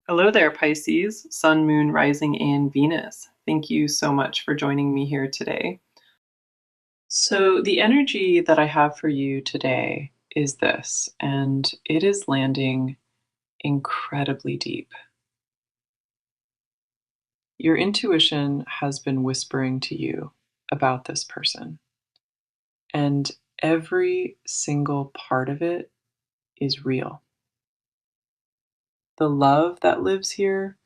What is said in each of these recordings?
Hello there, Pisces, Sun, Moon, Rising, and Venus. Thank you so much for joining me here today. So, the energy that I have for you today is this, and it is landing incredibly deep. Your intuition has been whispering to you about this person, and every single part of it is real. The love that lives here,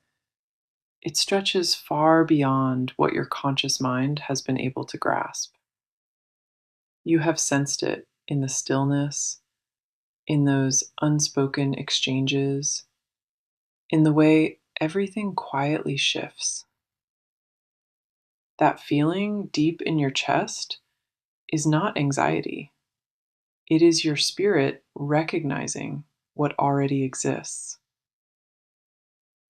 it stretches far beyond what your conscious mind has been able to grasp. You have sensed it in the stillness, in those unspoken exchanges, in the way everything quietly shifts. That feeling deep in your chest is not anxiety. It is your spirit recognizing what already exists.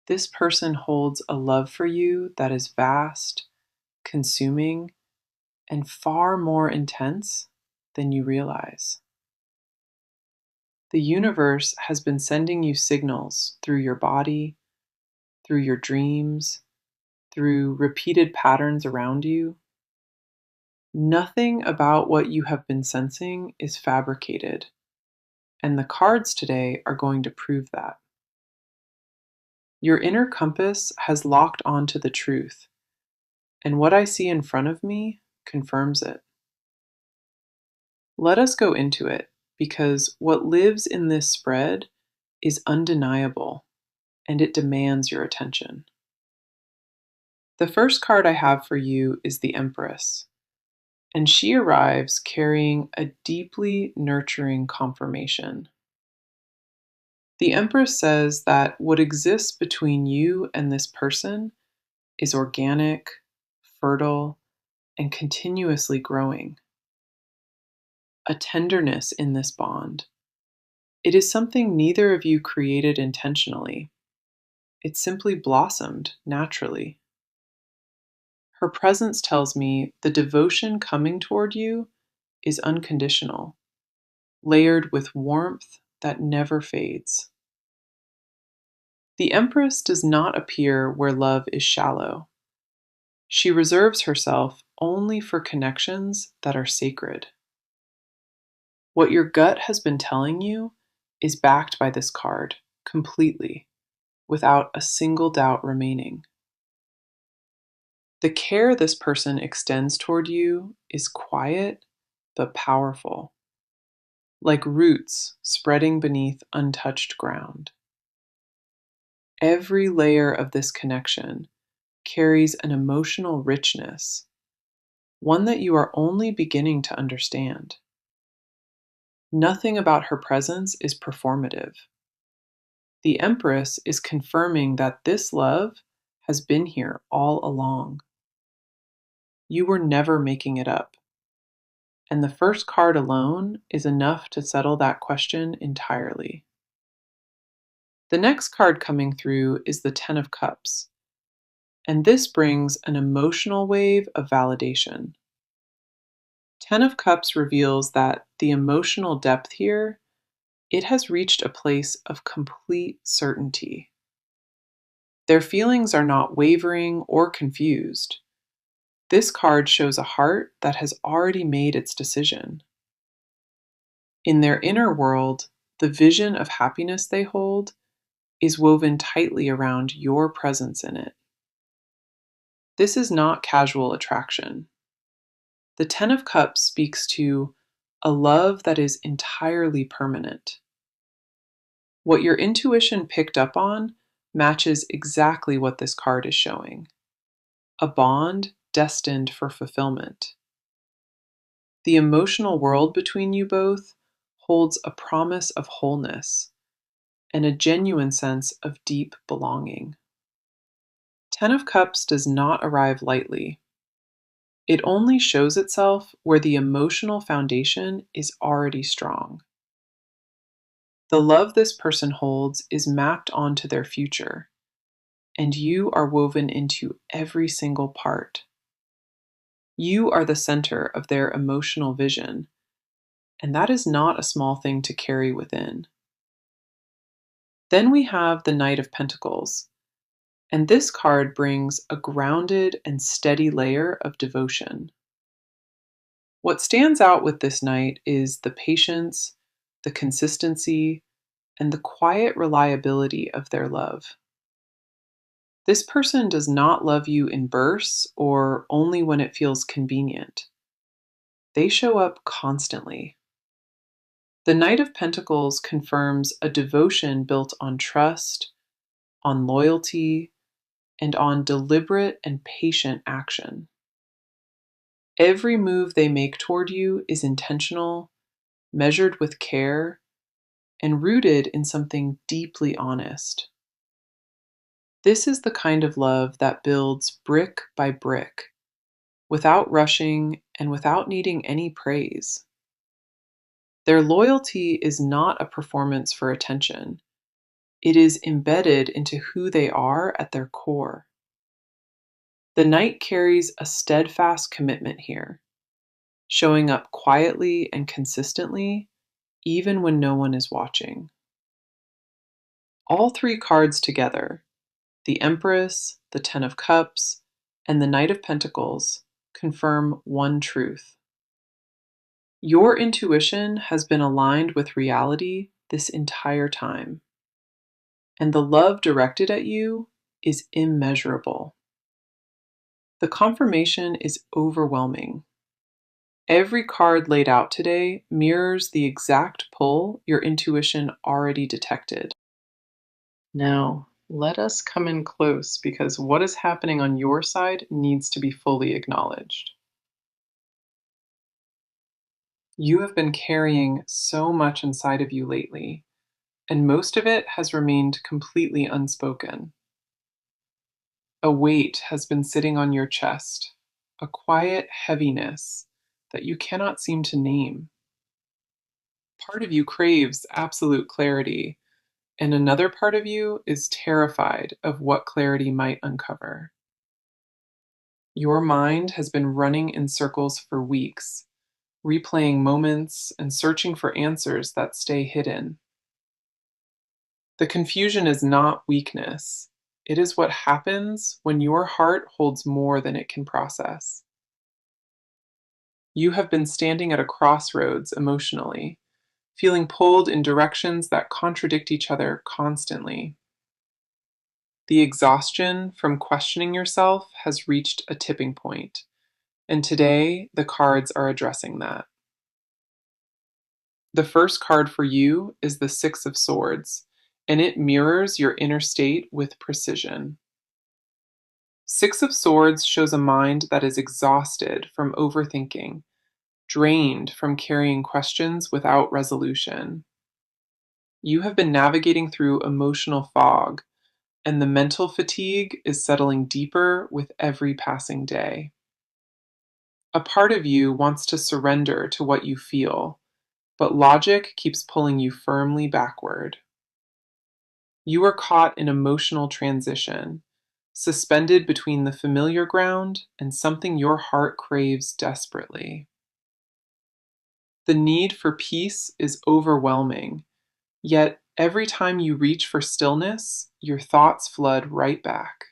This person holds a love for you that is vast, consuming, and far more intense than you realize. The universe has been sending you signals through your body, through your dreams, through repeated patterns around you. Nothing about what you have been sensing is fabricated, and the cards today are going to prove that. Your inner compass has locked onto the truth, and what I see in front of me confirms it. Let us go into it, because what lives in this spread is undeniable, and it demands your attention. The first card I have for you is the Empress, and she arrives carrying a deeply nurturing confirmation. The Empress says that what exists between you and this person is organic, fertile, and continuously growing. A tenderness in this bond. It is something neither of you created intentionally. It simply blossomed naturally. Her presence tells me the devotion coming toward you is unconditional, layered with warmth that never fades. The Empress does not appear where love is shallow. She reserves herself only for connections that are sacred. What your gut has been telling you is backed by this card completely, without a single doubt remaining. The care this person extends toward you is quiet but powerful, like roots spreading beneath untouched ground. Every layer of this connection carries an emotional richness, one that you are only beginning to understand. Nothing about her presence is performative. The Empress is confirming that this love has been here all along. You were never making it up. And the first card alone is enough to settle that question entirely. The next card coming through is the Ten of Cups, and this brings an emotional wave of validation. Ten of Cups reveals that the emotional depth here, it has reached a place of complete certainty. Their feelings are not wavering or confused. This card shows a heart that has already made its decision. In their inner world, the vision of happiness they hold is woven tightly around your presence in it. This is not casual attraction. The Ten of Cups speaks to a love that is entirely permanent. What your intuition picked up on matches exactly what this card is showing: a bond destined for fulfillment. The emotional world between you both holds a promise of wholeness and a genuine sense of deep belonging. Ten of Cups does not arrive lightly. It only shows itself where the emotional foundation is already strong. The love this person holds is mapped onto their future, and you are woven into every single part. You are the center of their emotional vision, and that is not a small thing to carry within. Then we have the Knight of Pentacles, and this card brings a grounded and steady layer of devotion. What stands out with this knight is the patience, the consistency, and the quiet reliability of their love. This person does not love you in bursts or only when it feels convenient. They show up constantly. The Knight of Pentacles confirms a devotion built on trust, on loyalty, and on deliberate and patient action. Every move they make toward you is intentional, measured with care, and rooted in something deeply honest. This is the kind of love that builds brick by brick, without rushing and without needing any praise. Their loyalty is not a performance for attention. It is embedded into who they are at their core. The knight carries a steadfast commitment here, showing up quietly and consistently, even when no one is watching. All three cards together, the Empress, the Ten of Cups, and the Knight of Pentacles, confirm one truth. Your intuition has been aligned with reality this entire time, and the love directed at you is immeasurable. The confirmation is overwhelming. Every card laid out today mirrors the exact pull your intuition already detected. Now, let us come in close because what is happening on your side needs to be fully acknowledged. You have been carrying so much inside of you lately, and most of it has remained completely unspoken. A weight has been sitting on your chest, a quiet heaviness that you cannot seem to name. Part of you craves absolute clarity, and another part of you is terrified of what clarity might uncover. Your mind has been running in circles for weeks, replaying moments and searching for answers that stay hidden. The confusion is not weakness. It is what happens when your heart holds more than it can process. You have been standing at a crossroads emotionally, feeling pulled in directions that contradict each other constantly. The exhaustion from questioning yourself has reached a tipping point, and today the cards are addressing that. The first card for you is the Six of Swords, and it mirrors your inner state with precision. Six of Swords shows a mind that is exhausted from overthinking, drained from carrying questions without resolution. You have been navigating through emotional fog, and the mental fatigue is settling deeper with every passing day. A part of you wants to surrender to what you feel, but logic keeps pulling you firmly backward. You are caught in emotional transition, suspended between the familiar ground and something your heart craves desperately. The need for peace is overwhelming, yet every time you reach for stillness, your thoughts flood right back.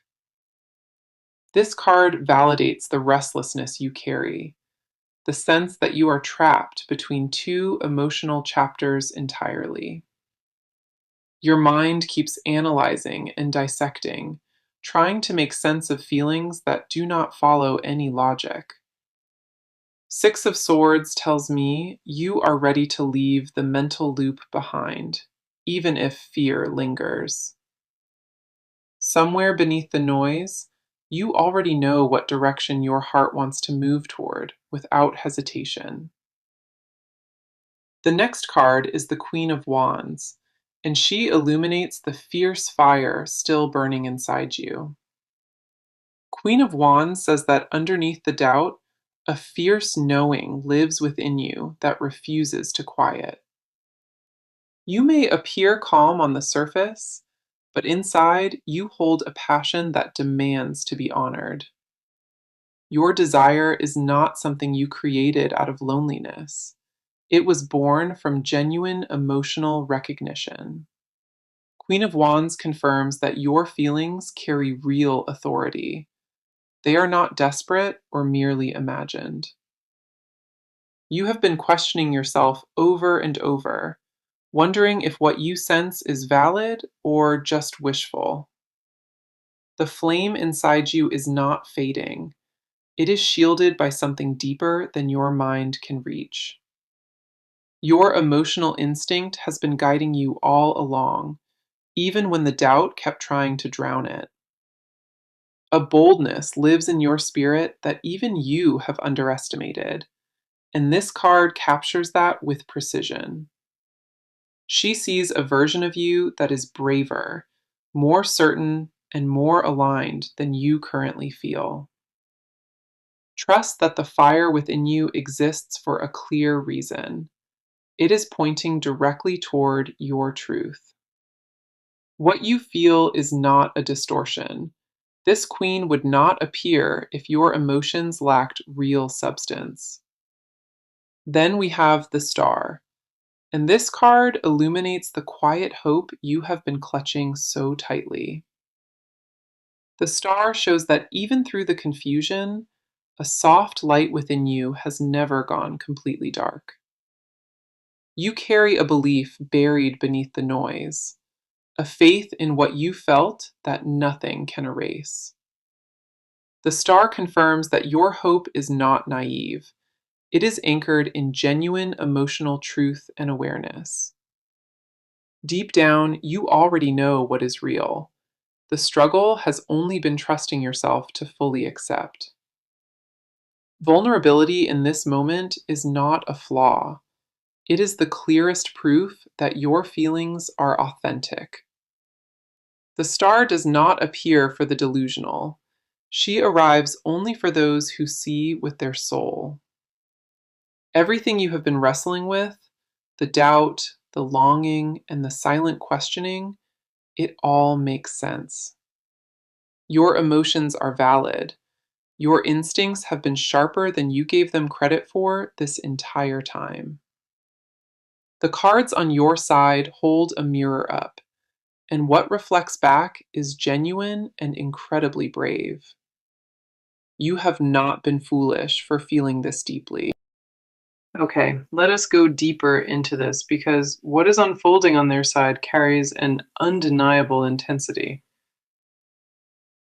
This card validates the restlessness you carry, the sense that you are trapped between two emotional chapters entirely. Your mind keeps analyzing and dissecting, trying to make sense of feelings that do not follow any logic. Six of Swords tells me you are ready to leave the mental loop behind, even if fear lingers. Somewhere beneath the noise, you already know what direction your heart wants to move toward without hesitation. The next card is the Queen of Wands, and she illuminates the fierce fire still burning inside you. Queen of Wands says that underneath the doubt, a fierce knowing lives within you that refuses to quiet. You may appear calm on the surface, but inside you hold a passion that demands to be honored. Your desire is not something you created out of loneliness. It was born from genuine emotional recognition. Queen of Wands confirms that your feelings carry real authority. They are not desperate or merely imagined. You have been questioning yourself over and over, wondering if what you sense is valid or just wishful. The flame inside you is not fading. It is shielded by something deeper than your mind can reach. Your emotional instinct has been guiding you all along, even when the doubt kept trying to drown it. A boldness lives in your spirit that even you have underestimated, and this card captures that with precision. She sees a version of you that is braver, more certain, and more aligned than you currently feel. Trust that the fire within you exists for a clear reason. It is pointing directly toward your truth. What you feel is not a distortion. This queen would not appear if your emotions lacked real substance. Then we have the star, and this card illuminates the quiet hope you have been clutching so tightly. The star shows that even through the confusion, a soft light within you has never gone completely dark. You carry a belief buried beneath the noise, a faith in what you felt that nothing can erase. The star confirms that your hope is not naive. It is anchored in genuine emotional truth and awareness. Deep down, you already know what is real. The struggle has only been trusting yourself to fully accept. Vulnerability in this moment is not a flaw. It is the clearest proof that your feelings are authentic. The star does not appear for the delusional. She arrives only for those who see with their soul. Everything you have been wrestling with, the doubt, the longing, and the silent questioning, it all makes sense. Your emotions are valid. Your instincts have been sharper than you gave them credit for this entire time. The cards on your side hold a mirror up, and what reflects back is genuine and incredibly brave. You have not been foolish for feeling this deeply. Okay, let us go deeper into this because what is unfolding on their side carries an undeniable intensity.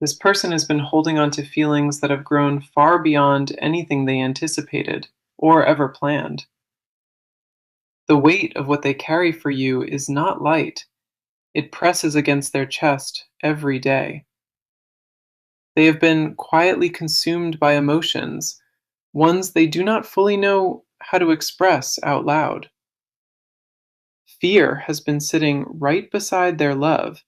This person has been holding on to feelings that have grown far beyond anything they anticipated or ever planned. The weight of what they carry for you is not light. It presses against their chest every day. They have been quietly consumed by emotions, ones they do not fully know how to express out loud. Fear has been sitting right beside their love,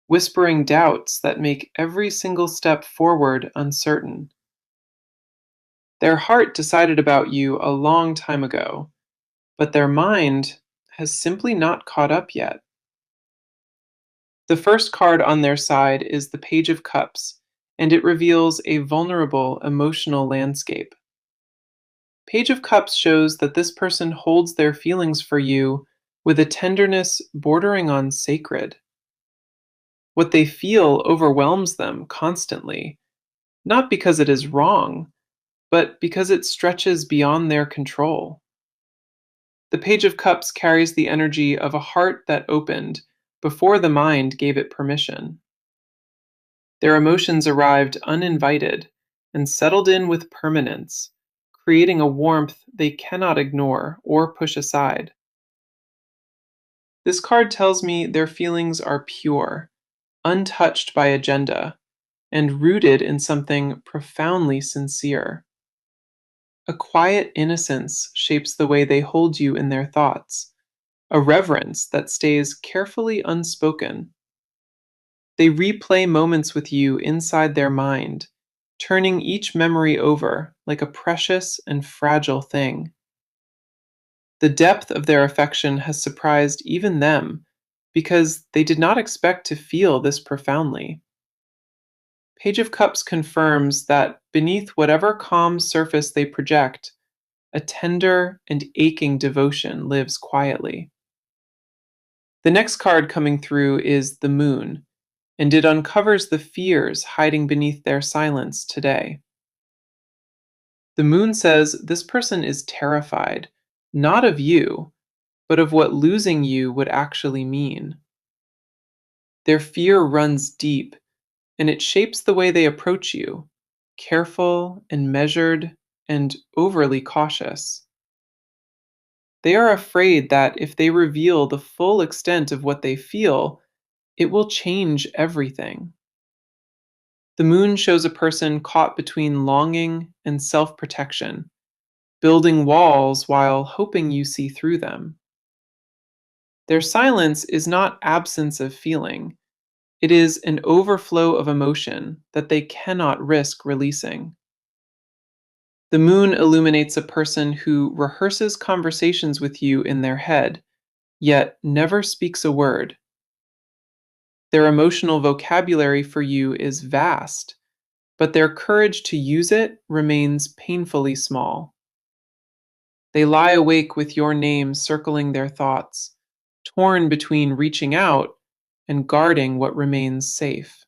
whispering doubts that make every single step forward uncertain. Their heart decided about you a long time ago, but their mind has simply not caught up yet. The first card on their side is the Page of Cups, and it reveals a vulnerable emotional landscape. Page of Cups shows that this person holds their feelings for you with a tenderness bordering on sacred. What they feel overwhelms them constantly, not because it is wrong, but because it stretches beyond their control. The Page of Cups carries the energy of a heart that opened before the mind gave it permission. Their emotions arrived uninvited and settled in with permanence, creating a warmth they cannot ignore or push aside. This card tells me their feelings are pure, untouched by agenda, and rooted in something profoundly sincere. A quiet innocence shapes the way they hold you in their thoughts, a reverence that stays carefully unspoken. They replay moments with you inside their mind, turning each memory over like a precious and fragile thing. The depth of their affection has surprised even them because they did not expect to feel this profoundly. Page of Cups confirms that beneath whatever calm surface they project, a tender and aching devotion lives quietly. The next card coming through is the Moon, and it uncovers the fears hiding beneath their silence today. The Moon says this person is terrified, not of you, but of what losing you would actually mean. Their fear runs deep, and it shapes the way they approach you, careful and measured and overly cautious. They are afraid that if they reveal the full extent of what they feel, it will change everything. The Moon shows a person caught between longing and self protection, building walls while hoping you see through them. Their silence is not absence of feeling, it is an overflow of emotion that they cannot risk releasing. The Moon illuminates a person who rehearses conversations with you in their head, yet never speaks a word. Their emotional vocabulary for you is vast, but their courage to use it remains painfully small. They lie awake with your name circling their thoughts, torn between reaching out and guarding what remains safe.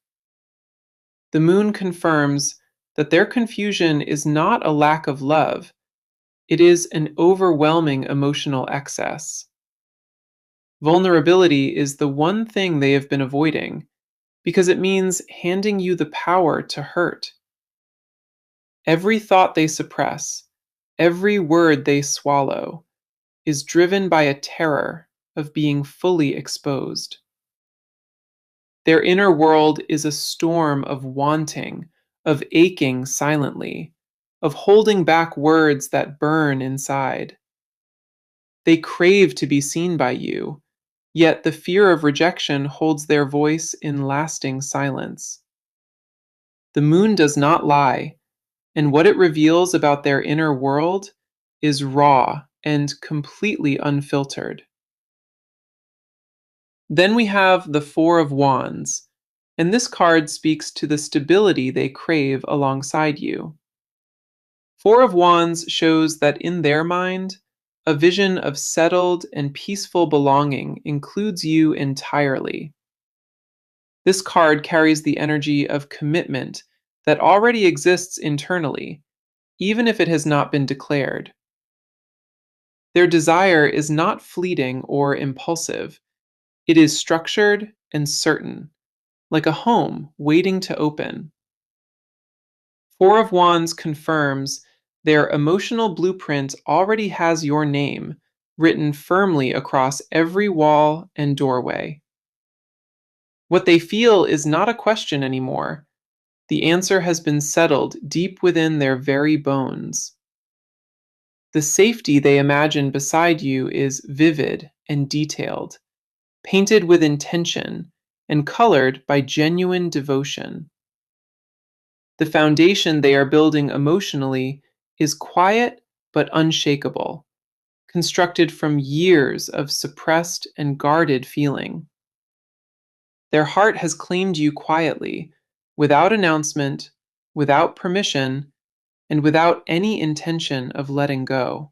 The Moon confirms that their confusion is not a lack of love, it is an overwhelming emotional excess. Vulnerability is the one thing they have been avoiding because it means handing you the power to hurt. Every thought they suppress, every word they swallow, is driven by a terror of being fully exposed. Their inner world is a storm of wanting, of aching silently, of holding back words that burn inside. They crave to be seen by you, yet the fear of rejection holds their voice in lasting silence. The Moon does not lie, and what it reveals about their inner world is raw and completely unfiltered. Then we have the Four of Wands, and this card speaks to the stability they crave alongside you. Four of Wands shows that in their mind, a vision of settled and peaceful belonging includes you entirely. This card carries the energy of commitment that already exists internally, even if it has not been declared. Their desire is not fleeting or impulsive, it is structured and certain, like a home waiting to open. Four of Wands confirms their emotional blueprint already has your name written firmly across every wall and doorway. What they feel is not a question anymore. The answer has been settled deep within their very bones. The safety they imagine beside you is vivid and detailed, painted with intention, and colored by genuine devotion. The foundation they are building emotionally is quiet but unshakable, constructed from years of suppressed and guarded feeling. Their heart has claimed you quietly, without announcement, without permission, and without any intention of letting go.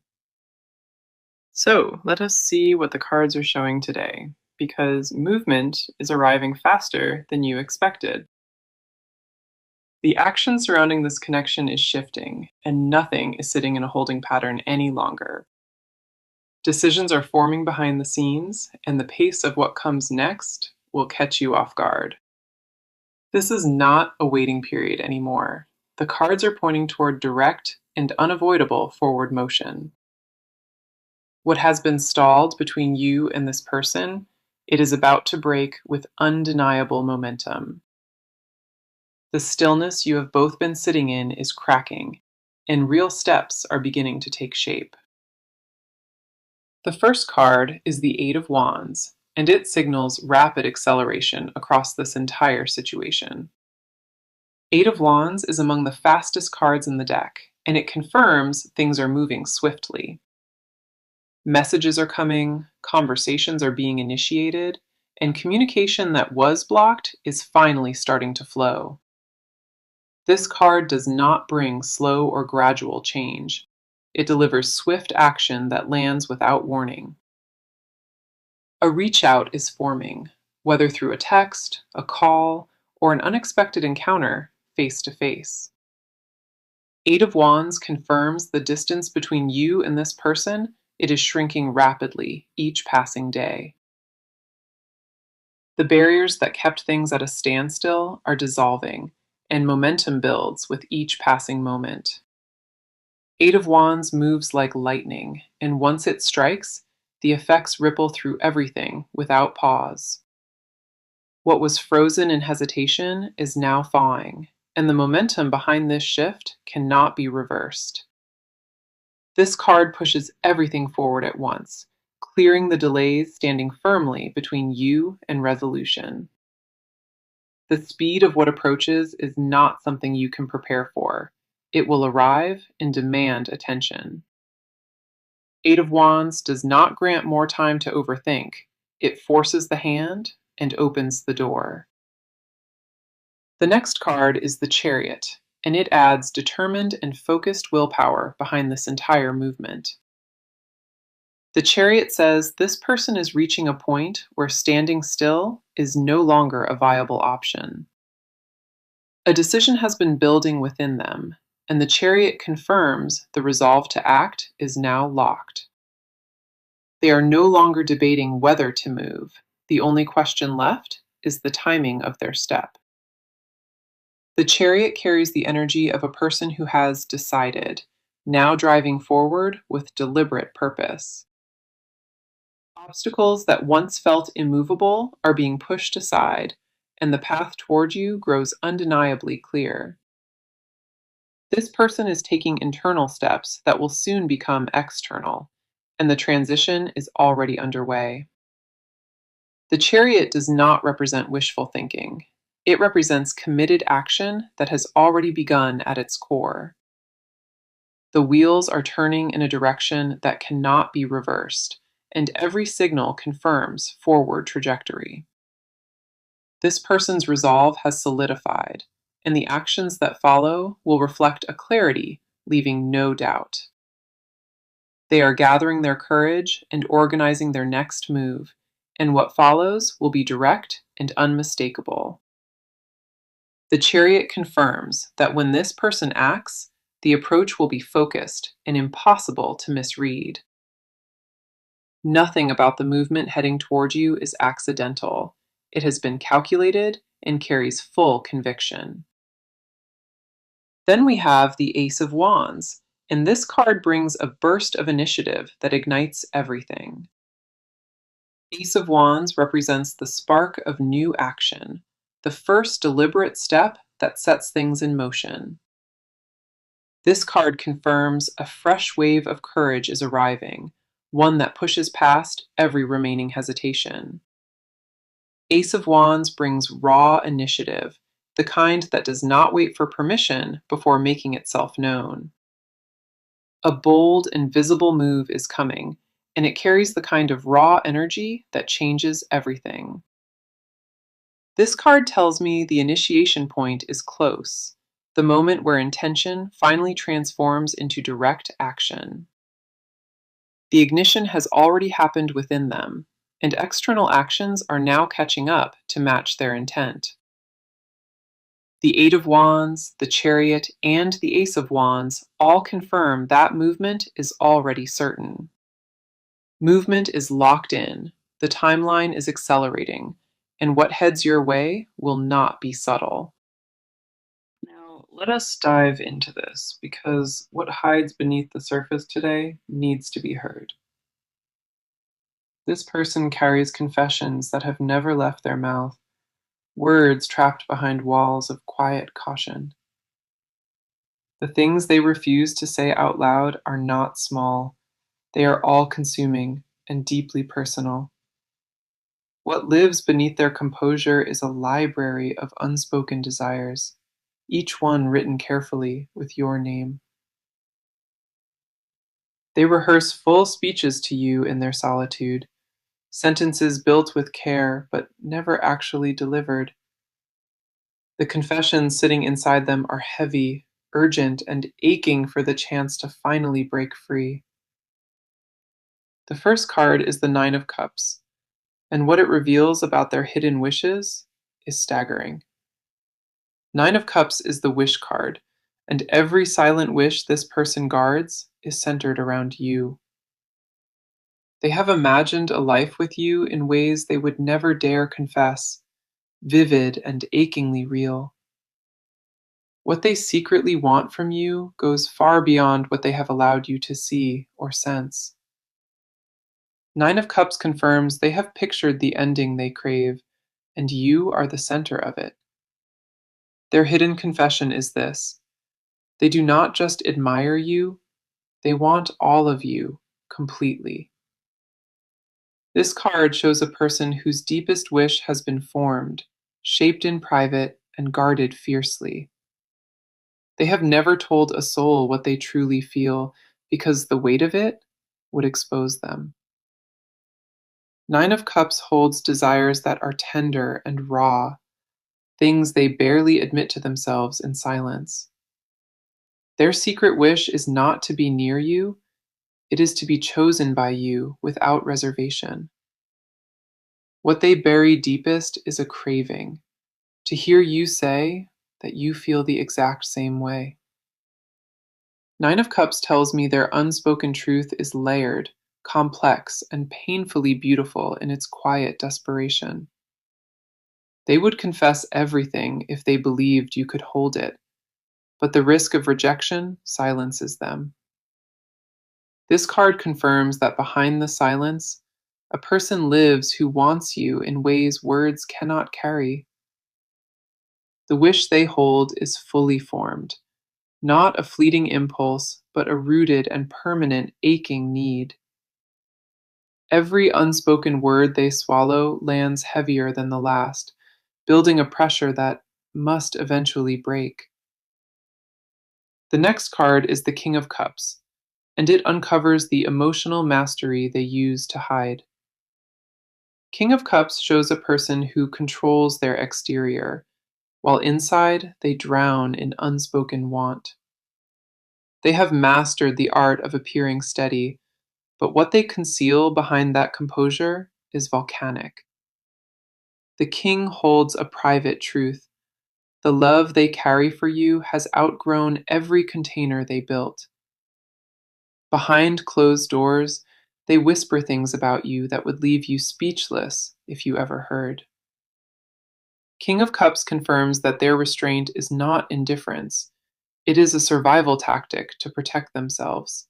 So, let us see what the cards are showing today, because movement is arriving faster than you expected. The action surrounding this connection is shifting, and nothing is sitting in a holding pattern any longer. Decisions are forming behind the scenes, and the pace of what comes next will catch you off guard. This is not a waiting period anymore. The cards are pointing toward direct and unavoidable forward motion. What has been stalled between you and this person, it is about to break with undeniable momentum. The stillness you have both been sitting in is cracking, and real steps are beginning to take shape. The first card is the Eight of Wands, and it signals rapid acceleration across this entire situation. Eight of Wands is among the fastest cards in the deck, and it confirms things are moving swiftly. Messages are coming, conversations are being initiated, and communication that was blocked is finally starting to flow. This card does not bring slow or gradual change. It delivers swift action that lands without warning. A reach out is forming, whether through a text, a call, or an unexpected encounter face to face. Eight of Wands confirms the distance between you and this person. It is shrinking rapidly each passing day. The barriers that kept things at a standstill are dissolving, and momentum builds with each passing moment. Eight of Wands moves like lightning, and once it strikes, the effects ripple through everything without pause. What was frozen in hesitation is now thawing, and the momentum behind this shift cannot be reversed. This card pushes everything forward at once, clearing the delays standing firmly between you and resolution. The speed of what approaches is not something you can prepare for. It will arrive and demand attention. Eight of Wands does not grant more time to overthink. It forces the hand and opens the door. The next card is the Chariot, and it adds determined and focused willpower behind this entire movement. The Chariot says this person is reaching a point where standing still is no longer a viable option. A decision has been building within them, and the Chariot confirms the resolve to act is now locked. They are no longer debating whether to move. The only question left is the timing of their step. The Chariot carries the energy of a person who has decided, now driving forward with deliberate purpose. Obstacles that once felt immovable are being pushed aside, and the path toward you grows undeniably clear. This person is taking internal steps that will soon become external, and the transition is already underway. The Chariot does not represent wishful thinking. It represents committed action that has already begun at its core. The wheels are turning in a direction that cannot be reversed, and every signal confirms forward trajectory. This person's resolve has solidified, and the actions that follow will reflect a clarity, leaving no doubt. They are gathering their courage and organizing their next move, and what follows will be direct and unmistakable. The Chariot confirms that when this person acts, the approach will be focused and impossible to misread. Nothing about the movement heading toward you is accidental. It has been calculated and carries full conviction. Then we have the Ace of Wands, and this card brings a burst of initiative that ignites everything. Ace of Wands represents the spark of new action, the first deliberate step that sets things in motion. This card confirms a fresh wave of courage is arriving, one that pushes past every remaining hesitation. Ace of Wands brings raw initiative, the kind that does not wait for permission before making itself known. A bold and visible move is coming, and it carries the kind of raw energy that changes everything. This card tells me the initiation point is close, the moment where intention finally transforms into direct action. The ignition has already happened within them, and external actions are now catching up to match their intent. The Eight of Wands, the Chariot, and the Ace of Wands all confirm that movement is already certain. Movement is locked in, the timeline is accelerating, and what heads your way will not be subtle. Now, let us dive into this, because what hides beneath the surface today needs to be heard. This person carries confessions that have never left their mouth, words trapped behind walls of quiet caution. The things they refuse to say out loud are not small. They are all-consuming and deeply personal. What lives beneath their composure is a library of unspoken desires, each one written carefully with your name. They rehearse full speeches to you in their solitude, sentences built with care but never actually delivered. The confessions sitting inside them are heavy, urgent, and aching for the chance to finally break free. The first card is the Nine of Cups, and what it reveals about their hidden wishes is staggering. Nine of Cups is the wish card, and every silent wish this person guards is centered around you. They have imagined a life with you in ways they would never dare confess, vivid and achingly real. What they secretly want from you goes far beyond what they have allowed you to see or sense. Nine of Cups confirms they have pictured the ending they crave, and you are the center of it. Their hidden confession is this: they do not just admire you, they want all of you completely. This card shows a person whose deepest wish has been formed, shaped in private, and guarded fiercely. They have never told a soul what they truly feel because the weight of it would expose them. Nine of Cups holds desires that are tender and raw, things they barely admit to themselves in silence. Their secret wish is not to be near you, it is to be chosen by you without reservation. What they bury deepest is a craving, to hear you say that you feel the exact same way. Nine of Cups tells me their unspoken truth is layered, complex, and painfully beautiful in its quiet desperation. They would confess everything if they believed you could hold it, but the risk of rejection silences them. This card confirms that behind the silence, a person lives who wants you in ways words cannot carry. The wish they hold is fully formed, not a fleeting impulse, but a rooted and permanent aching need. Every unspoken word they swallow lands heavier than the last, building a pressure that must eventually break. The next card is the King of Cups, and it uncovers the emotional mastery they use to hide. King of Cups shows a person who controls their exterior, while inside they drown in unspoken want. They have mastered the art of appearing steady, but what they conceal behind that composure is volcanic. The king holds a private truth. The love they carry for you has outgrown every container they built. Behind closed doors, they whisper things about you that would leave you speechless if you ever heard. King of Cups confirms that their restraint is not indifference, it is a survival tactic to protect themselves.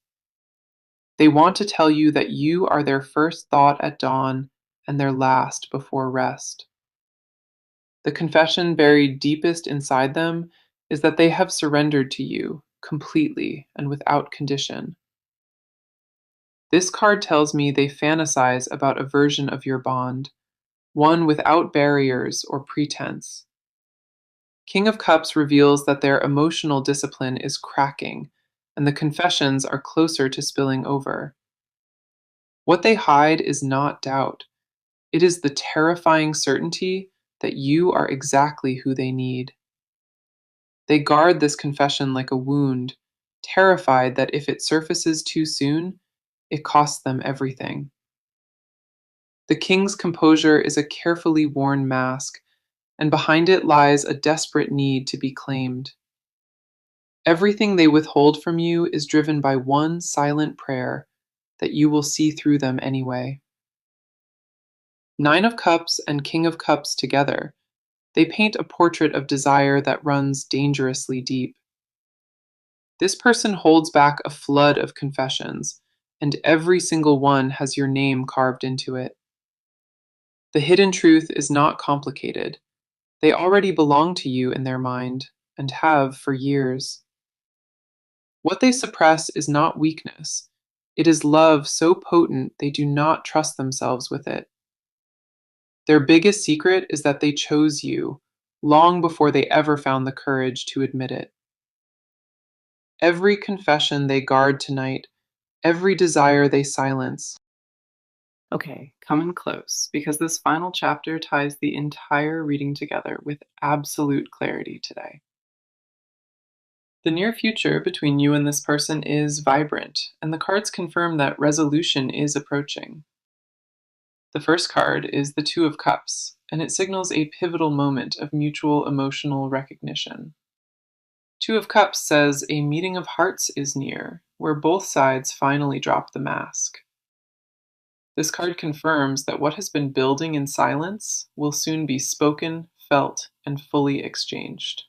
They want to tell you that you are their first thought at dawn and their last before rest. The confession buried deepest inside them is that they have surrendered to you completely and without condition. This card tells me they fantasize about a version of your bond, one without barriers or pretense. King of Cups reveals that their emotional discipline is cracking, and the confessions are closer to spilling over. What they hide is not doubt, it is the terrifying certainty that you are exactly who they need. They guard this confession like a wound, terrified that if it surfaces too soon, it costs them everything. The king's composure is a carefully worn mask, and behind it lies a desperate need to be claimed. Everything they withhold from you is driven by one silent prayer that you will see through them anyway. Nine of Cups and King of Cups together, they paint a portrait of desire that runs dangerously deep. This person holds back a flood of confessions, and every single one has your name carved into it. The hidden truth is not complicated. They already belong to you in their mind, and have for years. What they suppress is not weakness. It is love so potent they do not trust themselves with it. Their biggest secret is that they chose you, long before they ever found the courage to admit it. Every confession they guard tonight, every desire they silence. Okay, come in close, because this final chapter ties the entire reading together with absolute clarity today. The near future between you and this person is vibrant, and the cards confirm that resolution is approaching. The first card is the Two of Cups, and it signals a pivotal moment of mutual emotional recognition. Two of Cups says a meeting of hearts is near, where both sides finally drop the mask. This card confirms that what has been building in silence will soon be spoken, felt, and fully exchanged.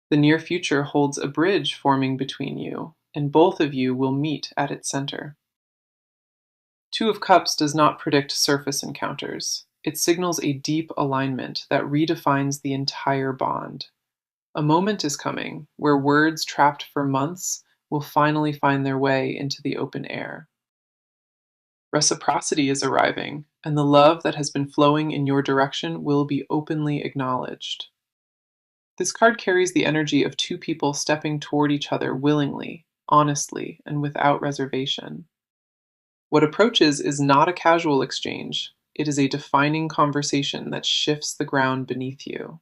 The near future holds a bridge forming between you, and both of you will meet at its center. Two of Cups does not predict surface encounters. It signals a deep alignment that redefines the entire bond. A moment is coming where words trapped for months will finally find their way into the open air. Reciprocity is arriving, and the love that has been flowing in your direction will be openly acknowledged. This card carries the energy of two people stepping toward each other willingly, honestly, and without reservation. What approaches is not a casual exchange, it is a defining conversation that shifts the ground beneath you.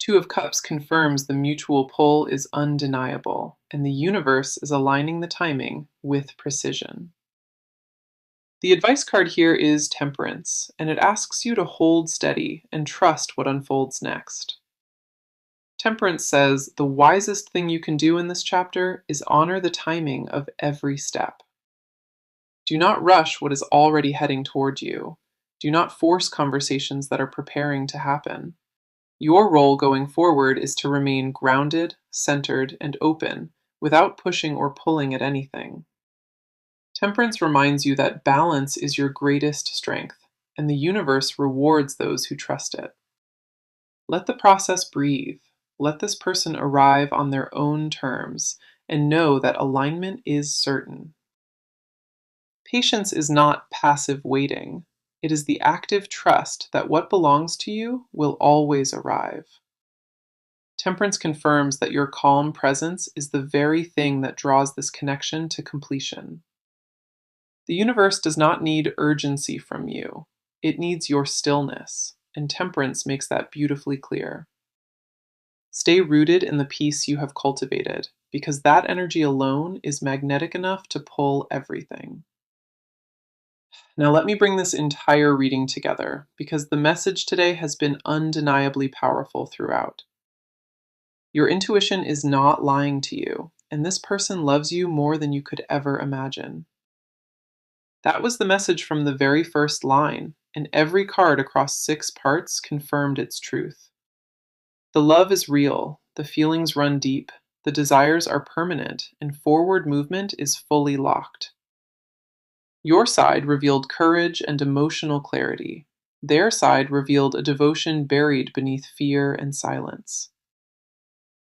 Two of Cups confirms the mutual pull is undeniable, and the universe is aligning the timing with precision. The advice card here is Temperance, and it asks you to hold steady and trust what unfolds next. Temperance says the wisest thing you can do in this chapter is honor the timing of every step. Do not rush what is already heading toward you. Do not force conversations that are preparing to happen. Your role going forward is to remain grounded, centered, and open without pushing or pulling at anything. Temperance reminds you that balance is your greatest strength, and the universe rewards those who trust it. Let the process breathe. Let this person arrive on their own terms, and know that alignment is certain. Patience is not passive waiting. It is the active trust that what belongs to you will always arrive. Temperance confirms that your calm presence is the very thing that draws this connection to completion. The universe does not need urgency from you. It needs your stillness, and Temperance makes that beautifully clear. Stay rooted in the peace you have cultivated, because that energy alone is magnetic enough to pull everything. Now let me bring this entire reading together, because the message today has been undeniably powerful throughout. Your intuition is not lying to you, and this person loves you more than you could ever imagine. That was the message from the very first line, and every card across 6 parts confirmed its truth. The love is real, the feelings run deep, the desires are permanent, and forward movement is fully locked. Your side revealed courage and emotional clarity. Their side revealed a devotion buried beneath fear and silence.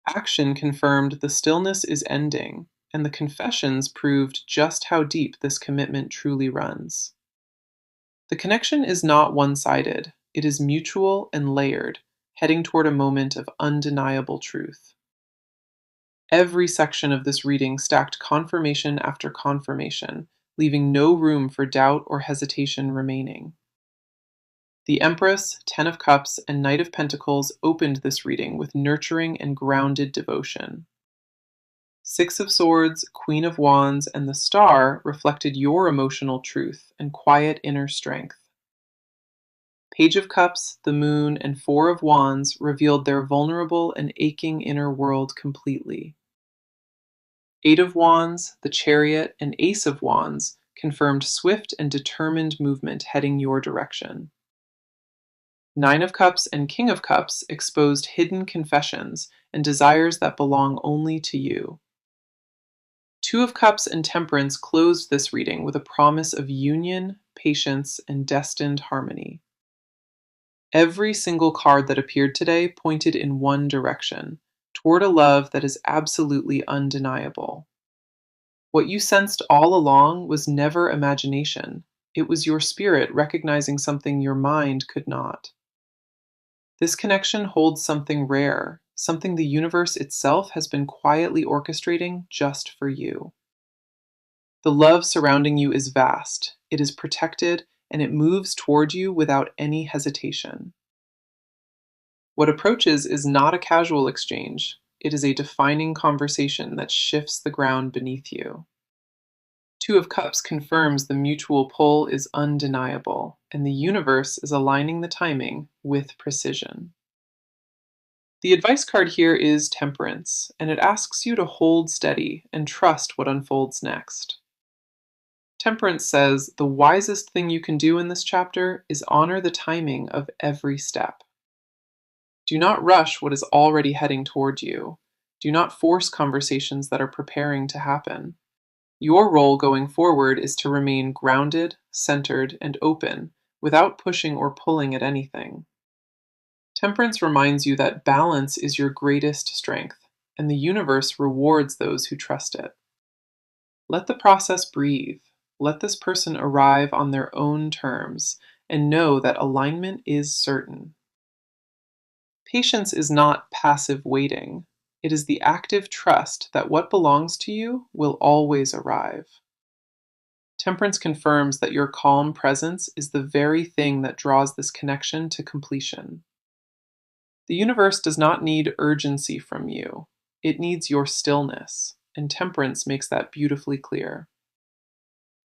Action confirmed the stillness is ending, and the confessions proved just how deep this commitment truly runs. The connection is not one-sided, it is mutual and layered, heading toward a moment of undeniable truth. Every section of this reading stacked confirmation after confirmation, leaving no room for doubt or hesitation remaining. The Empress, Ten of Cups, and Knight of Pentacles opened this reading with nurturing and grounded devotion. Six of Swords, Queen of Wands, and the Star reflected your emotional truth and quiet inner strength. Page of Cups, the Moon, and Four of Wands revealed their vulnerable and aching inner world completely. Eight of Wands, the Chariot, and Ace of Wands confirmed swift and determined movement heading your direction. Nine of Cups and King of Cups exposed hidden confessions and desires that belong only to you. Two of Cups and Temperance closed this reading with a promise of union, patience, and destined harmony. Every single card that appeared today pointed in one direction, toward a love that is absolutely undeniable. What you sensed all along was never imagination. It was your spirit recognizing something your mind could not. This connection holds something rare, something the universe itself has been quietly orchestrating just for you. The love surrounding you is vast, it is protected, and it moves toward you without any hesitation. What approaches is not a casual exchange, it is a defining conversation that shifts the ground beneath you. Two of Cups confirms the mutual pull is undeniable, and the universe is aligning the timing with precision. The advice card here is Temperance, and it asks you to hold steady and trust what unfolds next. Temperance says the wisest thing you can do in this chapter is honor the timing of every step. Do not rush what is already heading toward you. Do not force conversations that are preparing to happen. Your role going forward is to remain grounded, centered, and open without pushing or pulling at anything. Temperance reminds you that balance is your greatest strength, and the universe rewards those who trust it. Let the process breathe. Let this person arrive on their own terms, and know that alignment is certain. Patience is not passive waiting. It is the active trust that what belongs to you will always arrive. Temperance confirms that your calm presence is the very thing that draws this connection to completion. The universe does not need urgency from you. It needs your stillness, and Temperance makes that beautifully clear.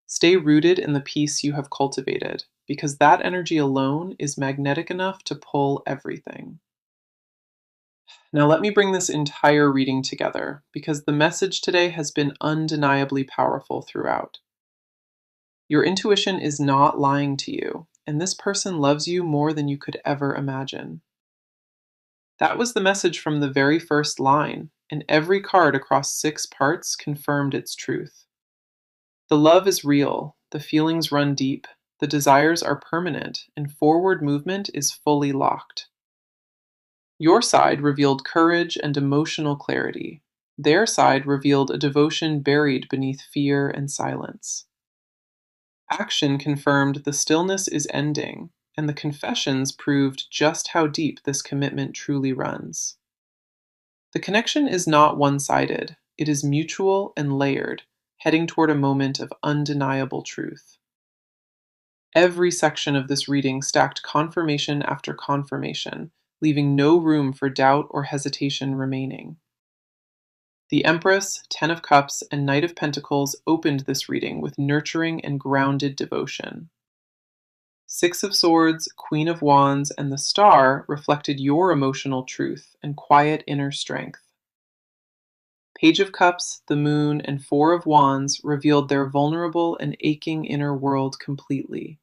Stay rooted in the peace you have cultivated, because that energy alone is magnetic enough to pull everything. Now let me bring this entire reading together, because the message today has been undeniably powerful throughout. Your intuition is not lying to you, and this person loves you more than you could ever imagine. That was the message from the very first line, and every card across 6 parts confirmed its truth. The love is real, the feelings run deep, the desires are permanent, and forward movement is fully locked. Your side revealed courage and emotional clarity. Their side revealed a devotion buried beneath fear and silence. Action confirmed the stillness is ending, and the confessions proved just how deep this commitment truly runs. The connection is not one-sided, it is mutual and layered, heading toward a moment of undeniable truth. Every section of this reading stacked confirmation after confirmation, leaving no room for doubt or hesitation remaining. The Empress, Ten of Cups, and Knight of Pentacles opened this reading with nurturing and grounded devotion. 6 of Swords, Queen of Wands, and the Star reflected your emotional truth and quiet inner strength. Page of Cups, the Moon, and 4 of Wands revealed their vulnerable and aching inner world completely.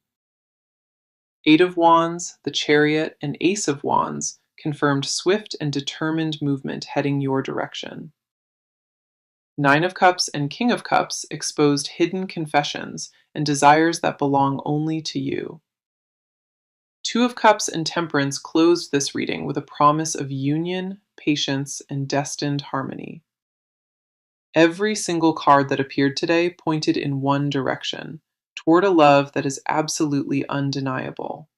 8 of Wands, the Chariot, and Ace of Wands confirmed swift and determined movement heading your direction. 9 of Cups and King of Cups exposed hidden confessions and desires that belong only to you. 2 of Cups and Temperance closed this reading with a promise of union, patience, and destined harmony. Every single card that appeared today pointed in one direction, toward a love that is absolutely undeniable.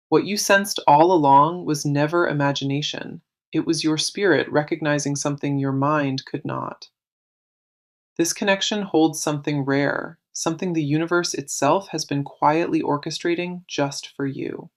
What you sensed all along was never imagination. It was your spirit recognizing something your mind could not. This connection holds something rare, something the universe itself has been quietly orchestrating just for you.